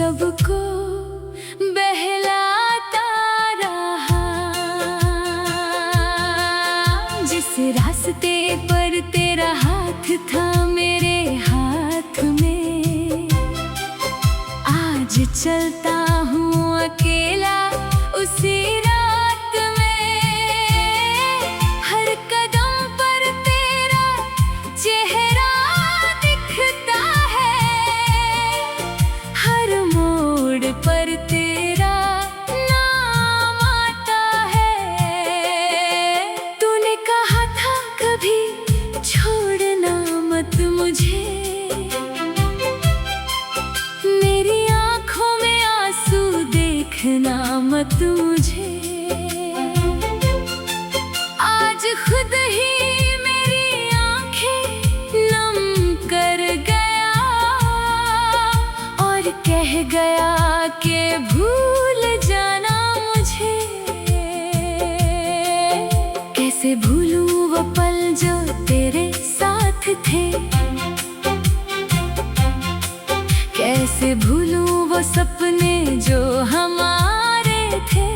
सबको बहलाता रहा। जिस रास्ते पर तेरा हाथ था मेरे हाथ में, आज चलता हूँ अकेला उसी रात में। हर कदम पर तेरा चेहरा दिखता है, हर मोड़ पर तेरा नाम आता है। तूने कहा था कभी छोड़ना मत मुझे, मेरी आँखों में आंसू देखना मत मुझे। आज खुद ही मेरी आँखें नम कर गया और कह गया कि भूल जाना मुझे। कैसे भूलूं वो पल जो तेरे साथ थे, कैसे भूलूं वो सपने जो हमारे थे।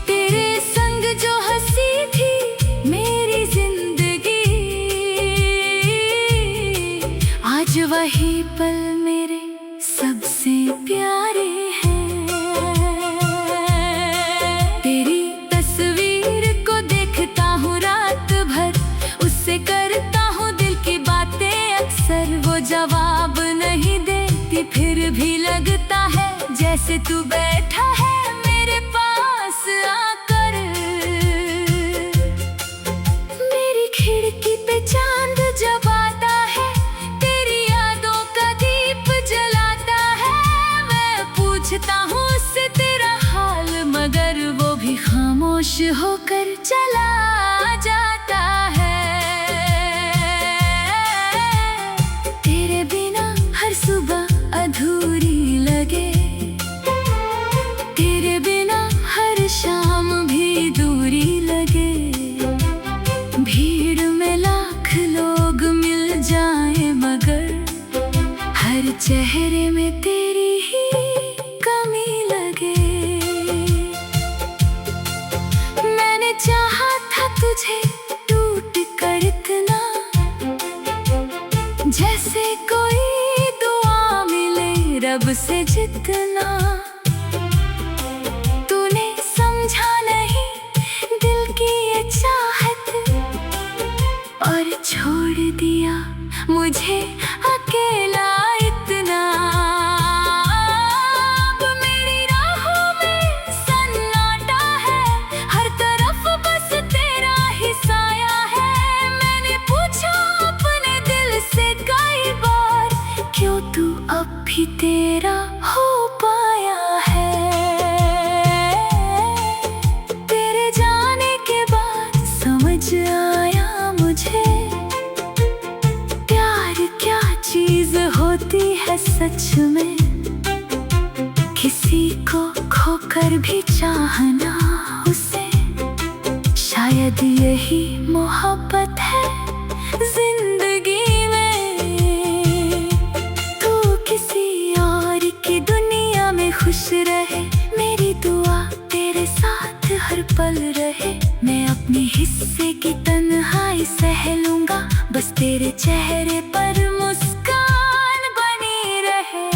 तेरे संग जो हंसी थी मेरी जिंदगी, आज वही पल मेरे सबसे प्यारे हैं। तेरी तस्वीर को देखता हूँ रात भर, उससे करता हूँ दिल की बातें अक्सर। वो जवाब नहीं देती फिर भी लगता है जैसे तू बैठा है मेरे पास आकर। मेरी खिड़की पे चांद जब आता है, तेरी यादों का दीप जलाता है। मैं पूछता हूँ उससे तेरा हाल, मगर वो भी खामोश होकर चला जाता है। तेरे बिना हर सुबह अधूरी लगे, तेरे बिना हर शाम भी दूरी लगे। भीड़ में लाख लोग मिल जाए मगर हर चेहरे में तेरी ही कमी लगे। मैंने चाहा था तुझे टूट कर इतना, जैसे कोई दुआ मिले रब से जितना। तूने समझा नहीं दिल की ये चाहत और छोड़ दिया मुझे अकेला इतना। अब मेरी राहों में सन्नाटा है, हर तरफ बस तेरा ही साया है। मैंने पूछा अपने दिल से कई बार, क्यों तू अब भी तेरा हो पाया है। तेरे जाने के बाद समझ आया मुझे, प्यार क्या चीज होती है सच में। किसी को खोकर भी चाहना उसे, शायद यही मोहब्बत है जिंदगी में। तू किसी और की दुनिया में खुश रहे, मेरी दुआ तेरे साथ हर पल रहे। मैं अपने हिस्से की तन्हाई सह लूंगा, बस तेरे चेहरे पर मुस्कान बनी रहे।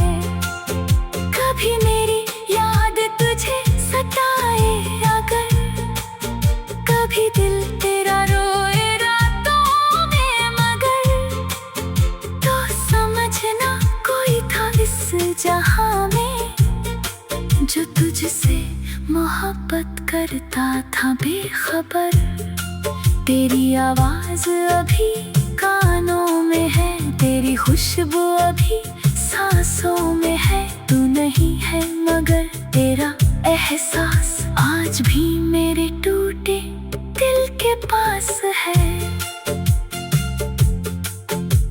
कभी मेरी याद तुझे सताए अगर, कभी दिल तेरा रोए रातों में मगर, तो समझना कोई था इस जहां में जो तुझसे मोहब्बत करता था बेखबर। तेरी आवाज अभी कानों में है, तेरी खुशबू अभी सांसों में है। तू नहीं है मगर तेरा एहसास आज भी मेरे टूटे दिल के पास है।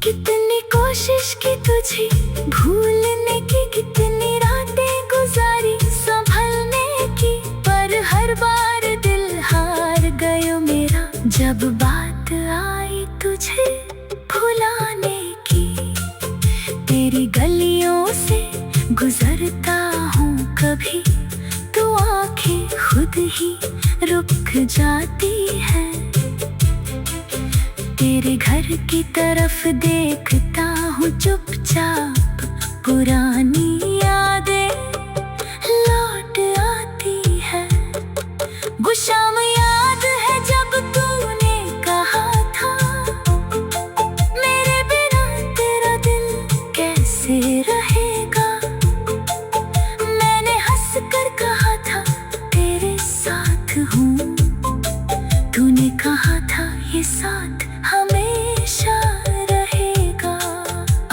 कितनी कोशिश की तुझे भूलने की, कितनी रातें गुजारी संभलने की, पर हर बार दिल हार गयो मेरा जब बात आई तुझे भुलाने की। तेरी गलियों गुजरता हूँ कभी तो आंखें खुद ही रुक जाती है। तेरे घर की तरफ देखता हूँ चुपचाप, पुरानी यादें लौट आती है। वो शाम याद है जब तूने कहा था, मेरे बिना तेरा दिल कैसे रहेगा। मैंने हंस कर कहा था तेरे साथ हूँ, तूने कहा था ये साथ हमेशा रहेगा।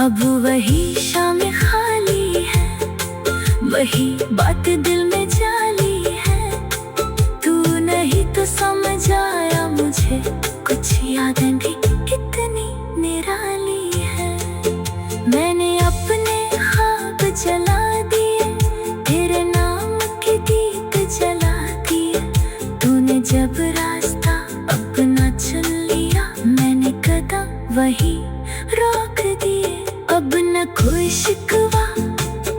अब वही शाम खाली है, वही बात दिल में जाली है। तू नहीं तो समझ आया मुझे, कुछ यादें भी कितनी निराली है। मैंने अपने ख्वाब जला दिए, तेरे नाम के दीप जला दिए। तूने जब रास्ता अपना चुन लिया, मैंने कदम वही रोक दिए। अब न कोई शिकवा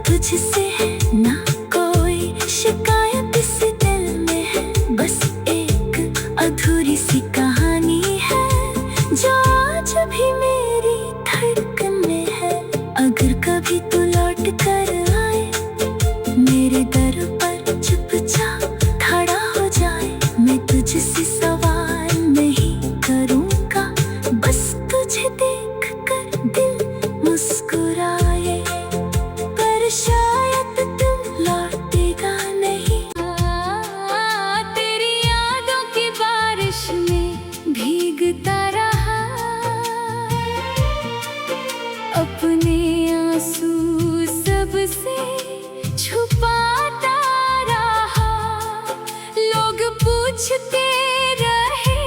तुझसे है, ना कोई शिकायत इस दिल में है। बस एक अधूरी सी कहानी है जो आज भी मेरी धड़कन में है। अगर कभी तू लौट कर आए, मेरे दर पर चुपचाप खड़ा हो जाए, मैं तुझसे सवाल नहीं करूँगा, बस तुझे देख कर दिल मुस्कुराए। पर शायद तू लौटेगा नहीं। तेरी यादों की बारिश में भीगता रहा, अपने आंसू सबसे छुपाता रहा। लोग पूछते रहे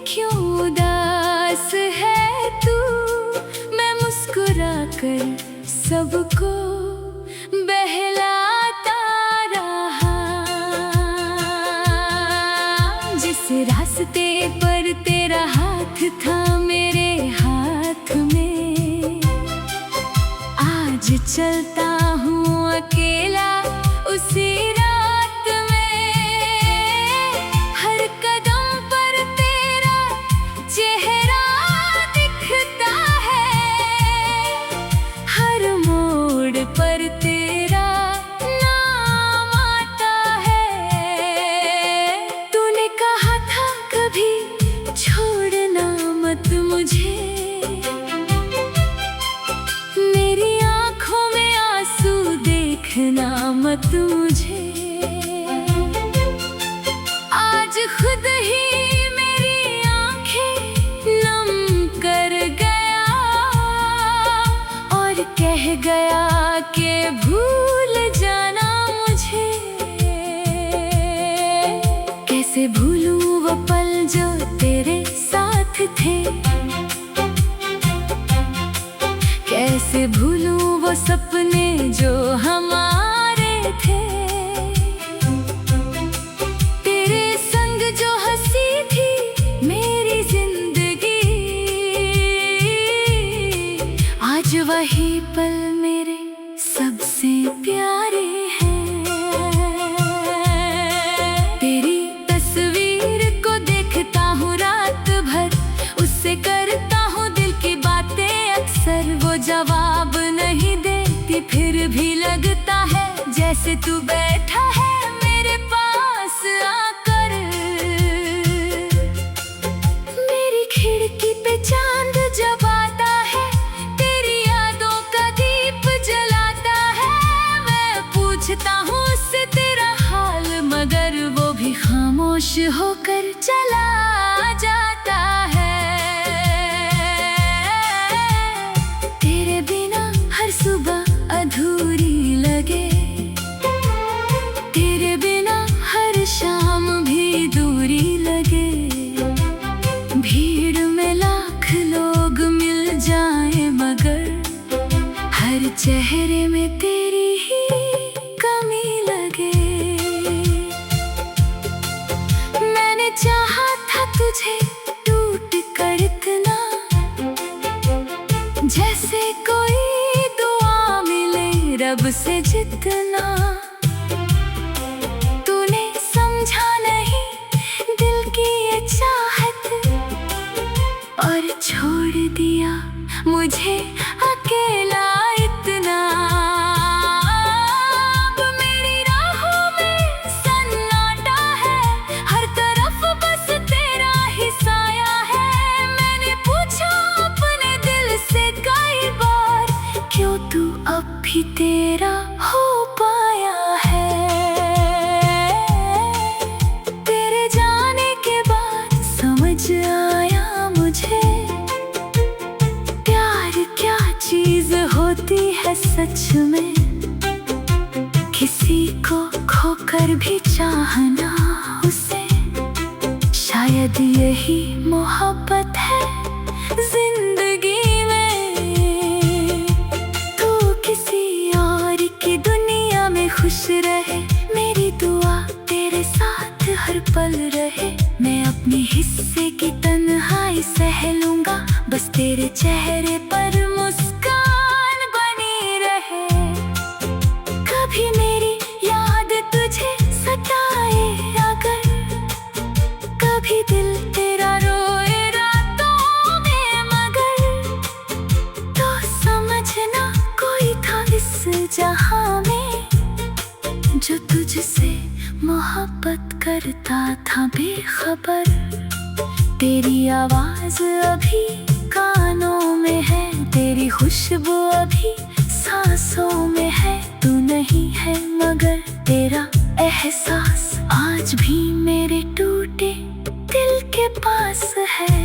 क्यों उदास है तू, मैं मुस्कुरा कर सबको बहलाता रहा। जिस रास्ते पर तेरा हाथ था मेरे हाथ में, आज चलता हूँ अकेला उसी रात में। हर कदम पर तेरा चेहरा दिखता है, हर मोड़ पर तेरा नाम आता है। तूने कहा था कभी छोड़ना मत मुझे, मेरी आंखों में आंसू देखना मत मुझे। आज खुद ही मेरी आंखें नम कर गया और कह गया कि भूल जाना मुझे। कैसे भूलूं वो पल जो तेरे साथ थे, कैसे भूलूं वो सपने जो हमारे थे। तेरे संग जो हंसी थी मेरी जिंदगी, आज वही पल मेरे सबसे प्यारे हैं। तेरी तस्वीर को देखता हूँ रात भर, उससे करता हूँ दिल की बातें अक्सर। वो जवाब नहीं देती फिर भी लगता है जैसे तू बैठा है मेरे पास आकर। मेरी खिड़की पे चांद जब आता है, तेरी यादों का दीप जलाता है। मैं पूछता हूँ उससे तेरा हाल, मगर वो भी खामोश होकर चला जाता है। तेरे बिना हर सुबह अधूरी लगे, तेरे बिना हर शाम भी दूरी लगे। भीड़ में लाख लोग मिल जाए, मगर हर चेहरे में तेरी ही कमी लगे। मैंने चाहा था तुझे टूट कर इतना, जैसे कोई दुआ मिले रब से जितना तूने समझा नहीं दिल की ये चाहत, और छोड़ दिया मुझे अकेला इतना। अब मेरी राहों में सन्नाटा है, हर तरफ बस तेरा ही साया है। मैंने पूछा अपने दिल से कई बार, क्यों तू अब भी तेरा हो पाया है। तेरे जाने के बाद समझ आया मुझे, प्यार क्या चीज होती है सच में। किसी को खोकर भी चाहना उसे, शायद यही मोहब्बत है जिंदगी में। तू किसी और की दुनिया में खुश रहे, मेरी दुआ तेरे साथ हर पल रहे। मैं अपने हिस्से की तन्हाई सह लूंगा, बस तेरे चेहरे पर मुस्कान बनी रहे। कभी मेरी याद तुझे सताए अगर, कभी दिल तेरा रोए रातों में मगर, तो समझना कोई था इस जहां में जो तुझसे मोहब्बत करता था बेखबर। तेरी आवाज अभी कानों में है, तेरी खुशबू अभी सांसों में है। तू नहीं है मगर तेरा एहसास आज भी मेरे टूटे दिल के पास है।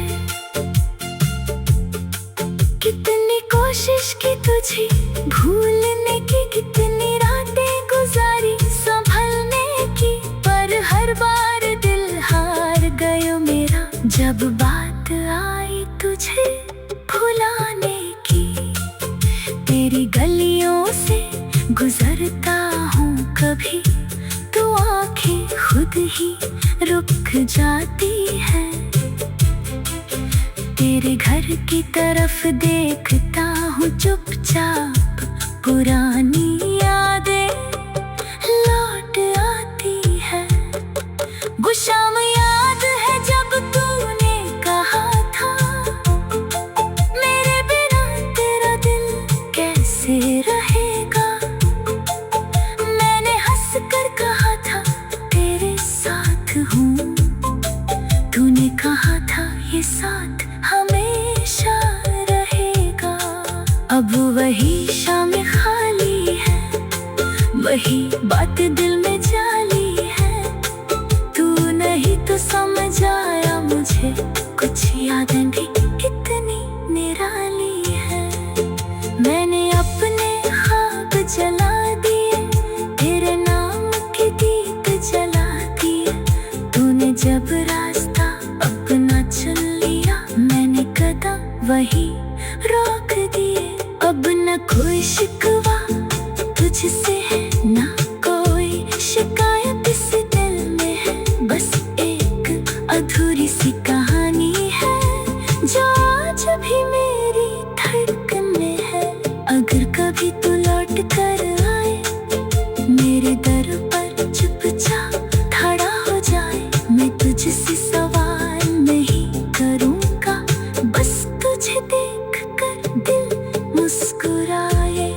कितनी कोशिश की तुझे भूलने की, कितनी रातें गुजारी संभलने की, पर हर बार दिल हार गयो मेरा जब बात आई तुझे भुलाने की। तेरी गलियों से गुजरता हूँ कभी, तो आंखें खुद ही रुक जाती है। तेरे घर की तरफ देखता हूँ चुपचाप, पुरानी यादें लौट आती है। वो शाम याद है जब तूने कहा था, मेरे बिना तेरा दिल कैसे रहेगा। मैंने हंस कर कहा था तेरे साथ हूँ, तूने कहा था ये साथ हमेशा रहेगा। अब वही शाम खाली है, वही बात दिल में जाली है। तू नहीं तो समझ आया मुझे, कुछ यादें भी कितनी निराली है। मैंने अपने ख्वाब जला दिए, तेरे नाम के दीप जला दिए। तूने जब रास्ता अपना चुन लिया, मैंने कदम वही रोक दिए। अब न कोई शिकवा तुझसे है, ना कोई शिकायत इस दिल में है। बस एक अधूरी सी कहानी है जो आज भी मेरी धड़कन में है। अगर कभी तू लौट कर आए, मेरे दर पर चुपचाप खड़ा हो जाए, मैं तुझसे सवाल नहीं करूँगा, बस तुझे देख कर दिल मुस्कुराए।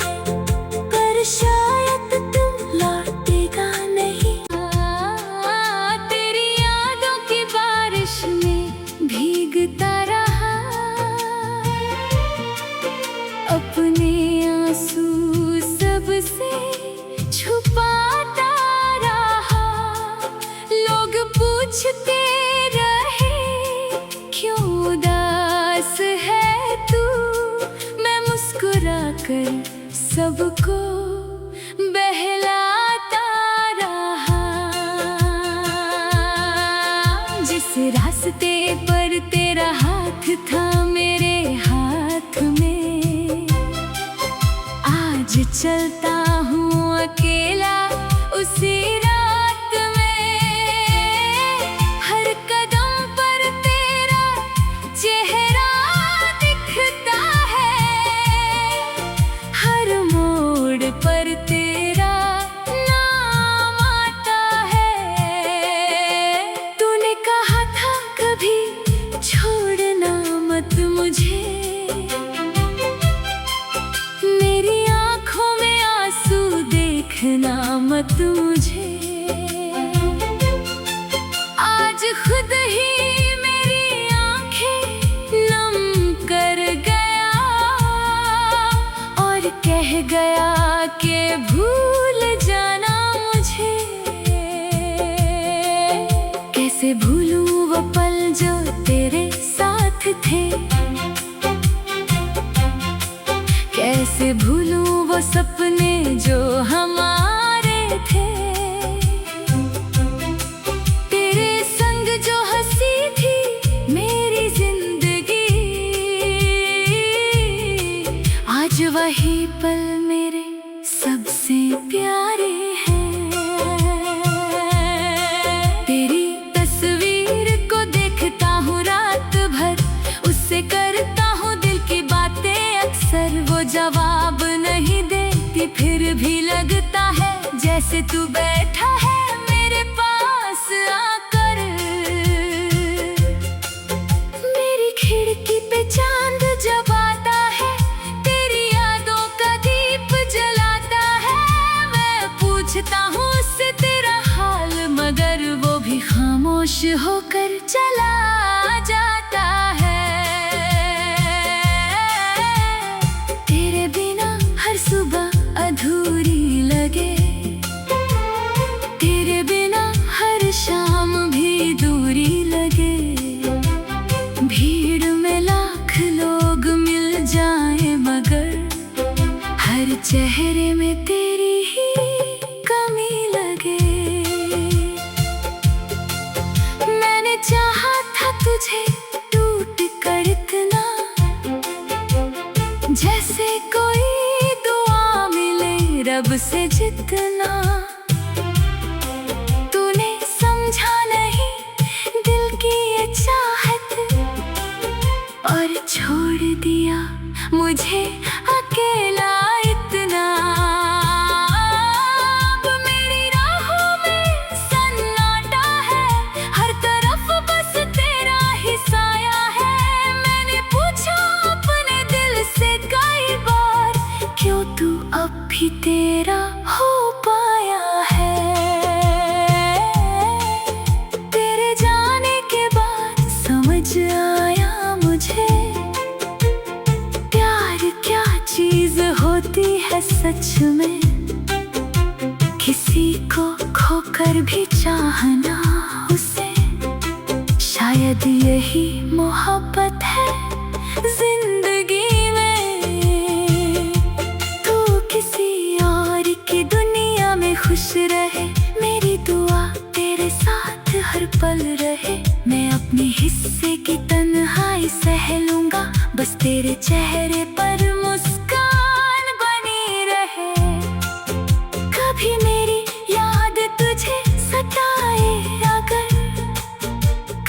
पर शायद तू लौटेगा नहीं। तेरी यादों की बारिश में भीगता रहा, अपने आंसू सबसे छुपाता रहा। लोग पूछते रहे क्यों उदास है तू, मैं मुस्कुरा कर सबको बहलाता रहा। जिस रास्ते पर तेरा हाथ था मेरे हाथ में, आज चलता हूँ अकेला उसी रात में। हर कदम पर तेरा चेहरा दिखता है, हर मोड़ पर तेरा गया कि भूल जाना मुझे। कैसे भूलूं वो पल जो तेरे साथ थे, कैसे भूलूं वो सपने जो हमारे थे। तेरे संग जो हंसी थी मेरी जिंदगी, आज वही पल मेरे सबसे प्यारे हैं। तेरी तस्वीर को देखता हूँ रात भर, उससे करता हूँ दिल की बातें अक्सर। वो जवाब नहीं देती फिर भी लगता है जैसे तू बैठा है मेरे पास आकर। मेरी खिड़की पे चांद जब आता है, तेरी यादों का दीप जलाता है। मैं पूछता हूँ उससे तेरा हाल, मगर वो भी खामोश होकर चला जाता है। तेरे बिना हर सुबह अधूरी लगे, तेरे बिना हर शाम भी दूरी लगे। भीड़ में लाख लोग मिल जाए मगर हर चेहरे में तेरी ही कमी लगे। मैंने चाहा था तुझे टूट कर इतना, जैसे कोई दुआ मिले रब से जितना। तूने समझा नहीं दिल की ये चाहत, और छोड़ दिया मुझे अकेला इतना। अब मेरी राहों में सन्नाटा है, हर तरफ बस तेरा ही साया है। मैंने पूछा अपने दिल से कई बार, क्यों तू अब भी तेरा हो पाया है। तेरे जाने के बाद समझ आया मुझे, प्यार क्या चीज होती है सच में। किसी को खोकर भी चाहना उसे, शायद यही मोहब्बत है जिंदगी में। तू किसी और की दुनिया में खुश रहे, मेरी दुआ तेरे साथ हर पल रहे। मैं अपने हिस्से की तन्हाई सह लूंगा, बस तेरे चेहरे पर मुस्कान बनी रहे। कभी मेरी याद तुझे सताए अगर,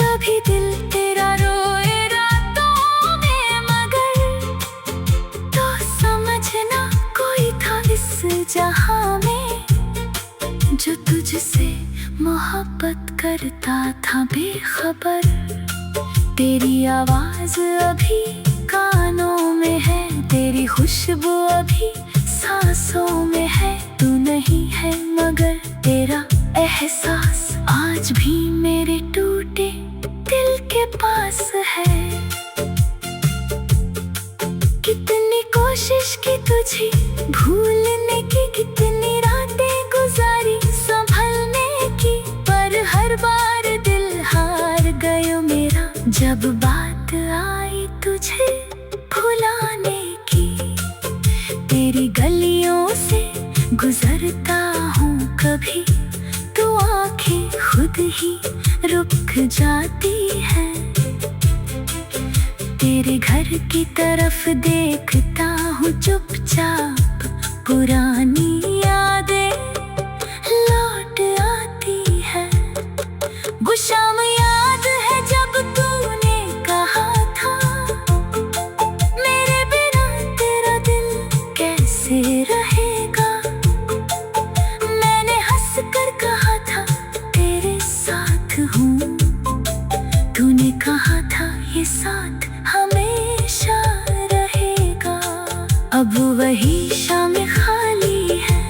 कभी दिल तेरा रोए रातों में मगर, तो समझना कोई था इस जहां में जो तुझसे मोहब्बत करता था बेखबर। तेरी आवाज अभी कानों में है, तेरी खुशबू अभी सांसों में है। तू नहीं है मगर तेरा एहसास आज भी मेरे टूटे दिल के पास है। कितनी कोशिश की तुझे भूलने की, कितनी रातें गुजारी संभलने की, पर हर बार दिल हार गयो मेरा जब बात आई तुझे भुलाने की। तेरी गलियों से गुजरता हूँ कभी, तो आंखें खुद ही रुक जाती है। तेरे घर की तरफ देखता हूँ चुपचाप, पुरानी यादें लौट आती है। वो शाम याद है जब तूने कहा था, मेरे बिना तेरा दिल कैसे रहेगा। मैंने हंस कर कहा था तेरे साथ हूँ, तूने कहा था ये साथ हमेशा रहेगा। अब वही शाम खाली है,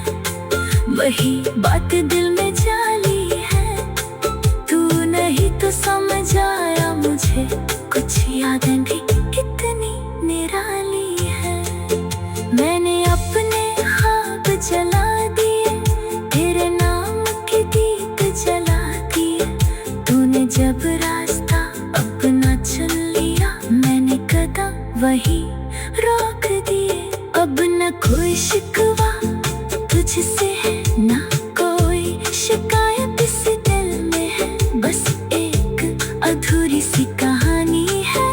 जब रास्ता अपना चुन लिया, मैंने कदम वही रोक दिए। अब न कोई शिकवा तुझसे है, ना कोई शिकायत इस दिल में है। बस एक अधूरी सी कहानी है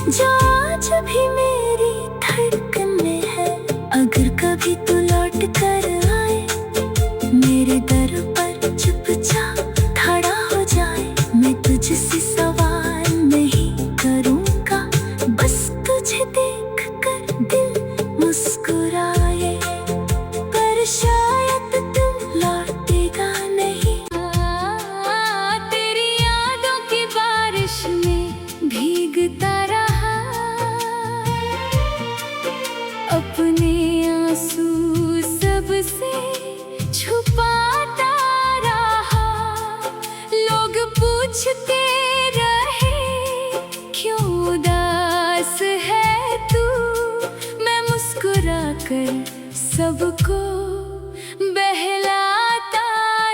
जो आज भी मेरी धड़कन में है। अगर कभी तू लौट कर आए मेरे दर पर, चुपचाप खड़ा हो जाए, मैं तुझसे सवाल नहीं करूँगा, बस तुझे देख कर दिल मुस्कुराए। पर शायद तू लौटेगा नहीं। तेरी यादों की बारिश में भीगता रहा, अपने आंसू सबसे छुपाता रहा। लोग पूछते रहे क्यों उदास है तू, मैं मुस्कुरा कर सबको बहलाता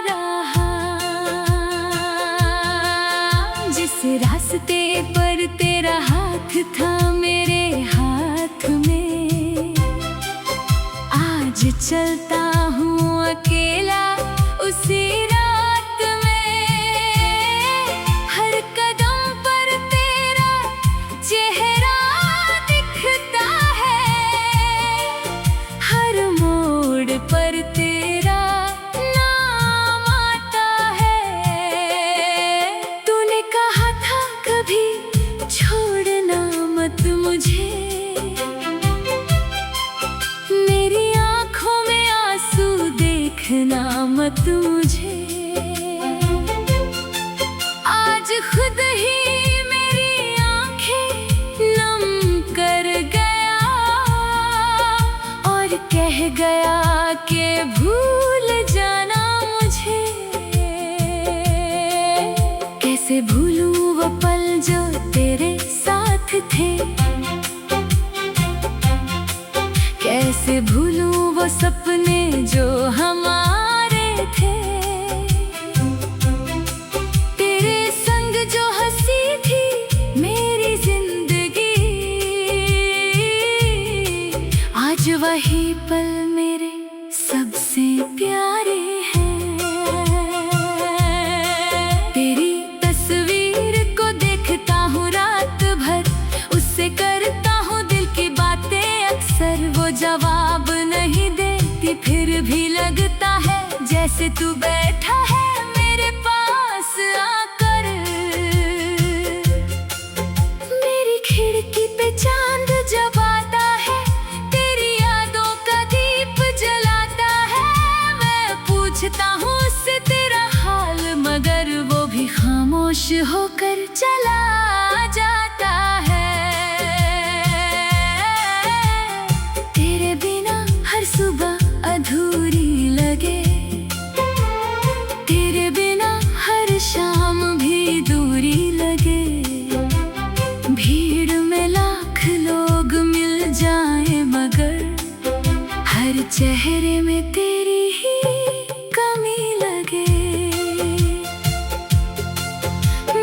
रहा। जिस रास्ते पर तेरा हाथ था मेरे हाथ में, आज चलता हूँ अकेला उसी रात में। हर कदम पर तेरा चेहरा दिखता है, हर मोड़ पर तेरा नाम आता है। तूने कहा था कभी छोड़ना मत मुझे, मेरी आँखों में आंसू देखना मत मुझे। आज खुद ही मेरी आँखें नम कर गया और कह गया कि भूल जाना मुझे। कैसे भूलूं वो पल जो तेरे साथ थे, कैसे भूलूं वो सपने जो हमारे थे। तेरे संग जो हंसी थी मेरी जिंदगी, आज वही पल मेरे सबसे प्यारे हैं। तेरी तस्वीर को देखता हूँ रात भर, उससे करता हूँ दिल की बातें अक्सर। वो जवाब नहीं देती फिर भी लगता है जैसे तू बैठा है मेरे पास आकर। मेरी खिड़की पे चांद जब आता है, तेरी यादों का दीप जलाता है। मैं पूछता हूँ उससे तेरा हाल, मगर वो भी खामोश होकर चला जाता है। तेरे बिना हर सुबह अधूरी लगे, तेरे बिना हर शाम भी दूरी लगे। भीड़ में लाख लोग मिल जाए मगर हर चेहरे में तेरी ही कमी लगे।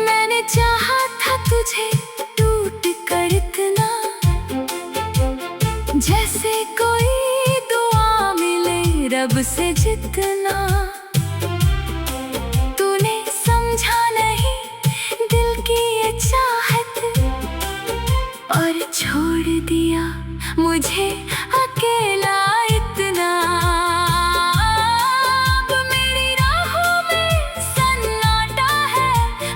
मैंने चाहा था तुझे टूट कर इतना, जैसे कोई दुआ मिले रब से जितना। तूने समझा नहीं दिल की ये चाहत और छोड़ दिया मुझे अकेला इतना। अब मेरी राहों में सन्नाटा है,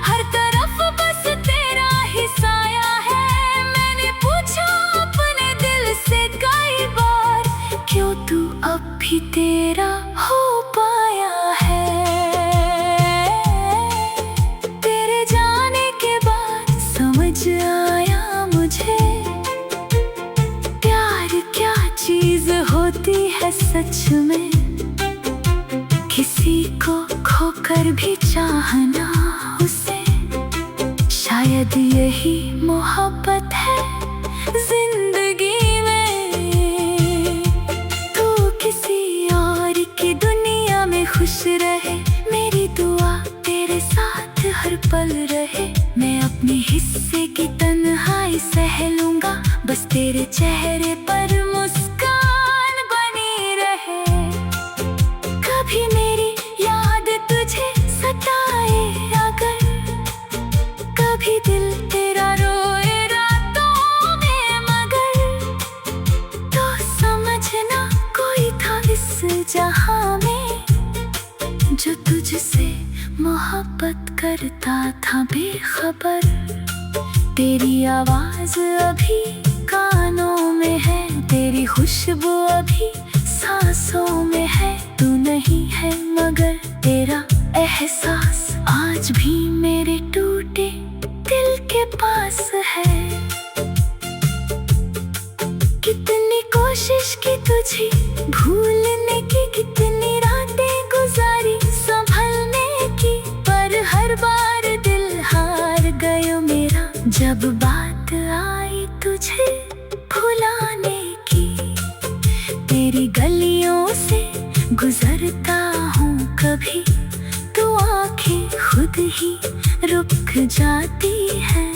हर तरफ बस तेरा ही साया है। मैंने पूछा अपने दिल से कई बार, क्यों तू अब भी तेरा हो पाया है। तेरे जाने के बाद समझ आया मुझे, प्यार क्या चीज होती है सच में। किसी को खोकर भी चाहना उसे, शायद यही मोहब्बत है जिंदगी में। तू किसी और की दुनिया में खुश रहे, मेरी दुआ तेरे साथ हर पल रहे। मैं अपने हिस्से की तन्हाई सह लूंगा, बस तेरे चेहरे पर मुस्कान बनी रहे। कभी मेरी याद तुझे सताए अगर, कभी दिल तेरा रोए रातों में मगर, तो समझना कोई था इस जहां में जो तुझसे मोहब्बत करता था बेखबर। तेरी आवाज अभी कानों में है, तेरी खुशबू अभी सांसों में है। तू नहीं है मगर तेरा एहसास आज भी मेरे टूटे दिल के पास है। कितनी कोशिश की तुझे भूलने की, कितनी रातें गुजारी संभलने की, पर हर बार दिल हार गयो मेरा जब बात आई तुझे भुलाने की। तेरी गलियों से गुजरता हूँ कभी, तो आंखें खुद ही रुक जाती है।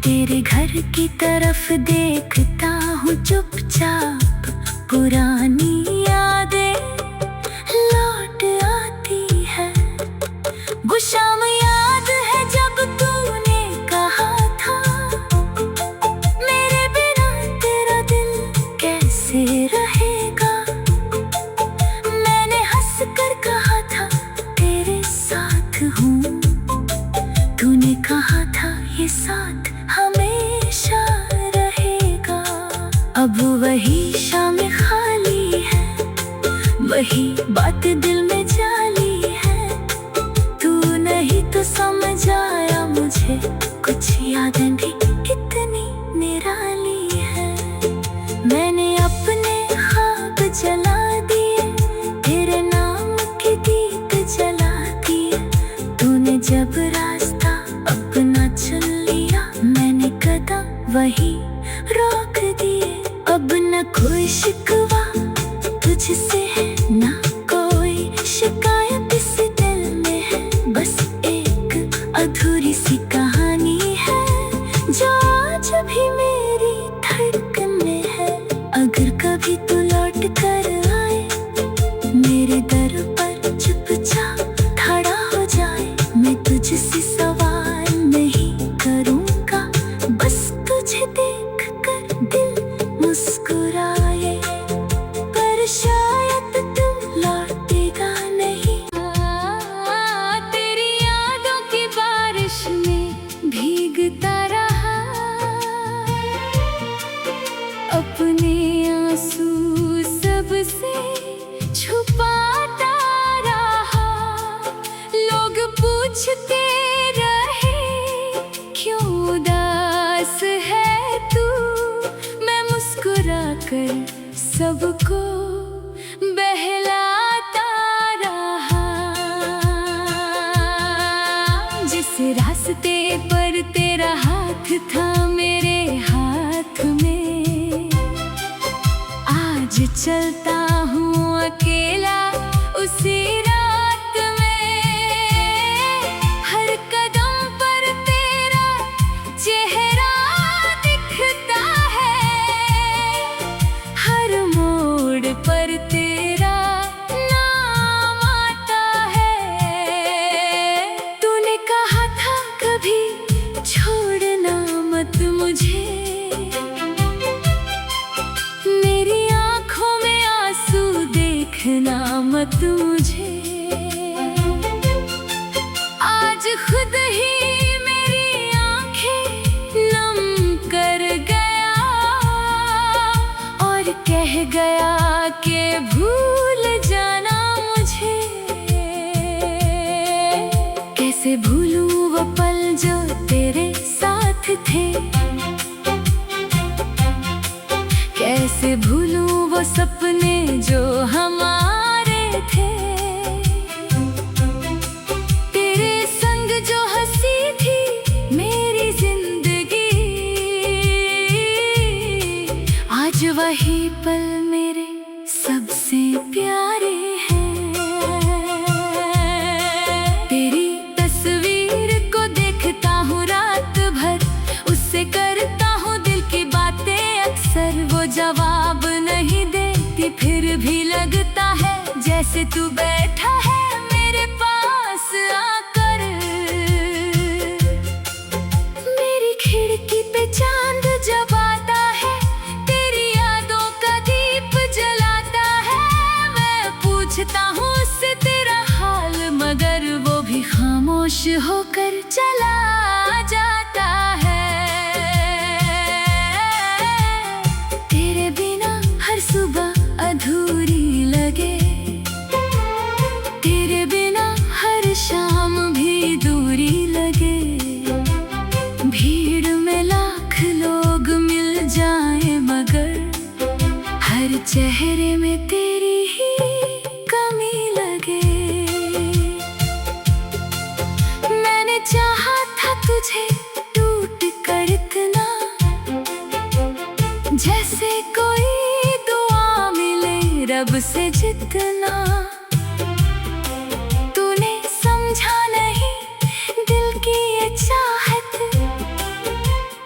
तेरे घर की तरफ देखता हूँ चुपचाप, पुरानी यादें लौट आती है। वो शाम याद है जब तूने कहा था, मेरे बिना तेरा दिल कैसे रहेगा। मैंने हंस कर कहा था तेरे साथ हूँ, तूने कहा था ये साथ हमेशा रहेगा। अब वही शाम खाली है, वही बात दिल में जाली है। तू नहीं तो समझ आया मुझे, कुछ यादें भी कितनी निराली है। मैंने अपने ख्वाब जला दिए, तेरे नाम के दीप जला दिए। तूने जब रास्ता अपना चुन लिया, मैंने कदम वही रोक दिए। अब न कोई शिकवा तुझसे है, ना कोई शिकायत इस दिल में है। बस एक अधूरी सी कहानी है जो आज भी मेरी धड़कन में है। अगर कभी तू लौट कर आए मेरे दर पर, चुपचाप खड़ा हो जाए, मैं तुझसे सवाल नहीं करूँगा, बस तुझे देख कर दिल मुस्कुराए। पर शायद तू लौटेगा नहीं। तेरी यादों की बारिश में भीगता रहा, अपने आंसू सबसे छुपाता रहा। लोग पूछते रहे क्यों उदास है तू, मैं मुस्कुरा कर सबको बहलाता रहा। जिस रास्ते पर तेरा हाथ था मेरे हाथ में, आज चलता हूँ अकेला उसी रात में। हर कदम पर तेरा चेहरा दिखता है, हर मोड़ पर तेरा नाम आता है। तूने कहा था कभी छोड़ना मत मुझे, मेरी आंखों में आंसू देखना मत मुझे। आज खुद ही मेरी आंखें नम कर गया और कह गया कि भूल जाना मुझे। कैसे भूलूं वो पल जो तेरे साथ थे, कैसे भूलूं वो सपने जो हमारे थे। तेरे संग जो हंसी थी मेरी जिंदगी, आज वही पल मेरे सबसे प्यारे हैं। तेरी जैसे तू बैठा है मेरे पास आकर। मेरी खिड़की पे चांद जब आता है, तेरी यादों का दीप जलाता है। मैं पूछता हूँ उससे तेरा हाल, मगर वो भी खामोश होकर चला जाता है। तेरे बिना हर सुबह अधूरी लगे, तेरे बिना हर शाम भी दूरी लगे। भीड़ में लाख लोग मिल जाए, मगर हर चेहरे में तेरी ही कमी लगे। मैंने चाहा था तुझे टूट कर इतना, जैसे कोई दुआ मिले रब से जितना। तूने समझा नहीं दिल की ये चाहत,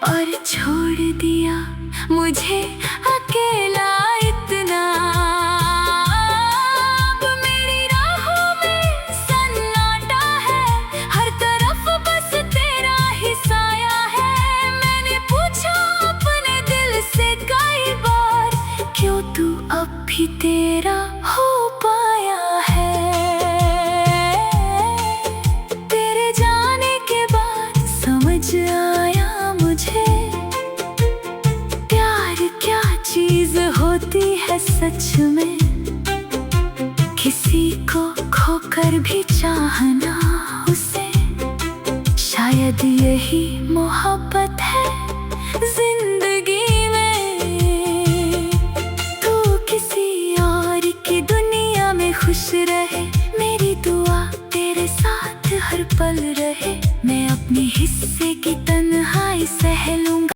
और छोड़ दिया मुझे अकेला इतना। अब मेरी राहों में सन्नाटा है, हर तरफ बस तेरा ही साया है। मैंने पूछा अपने दिल से कई बार, क्यों तू अब भी तेरा हो पाया है। तेरे जाने के बाद समझ आया मुझे, प्यार क्या चीज होती है सच में। किसी को खोकर भी चाहना उसे, शायद यही मोहब्बत है जिंदगी में। तू किसी और की दुनिया में खुश रहे, मेरी दुआ तेरे साथ हर पल रहे। मैं अपने हिस्से की तन्हाई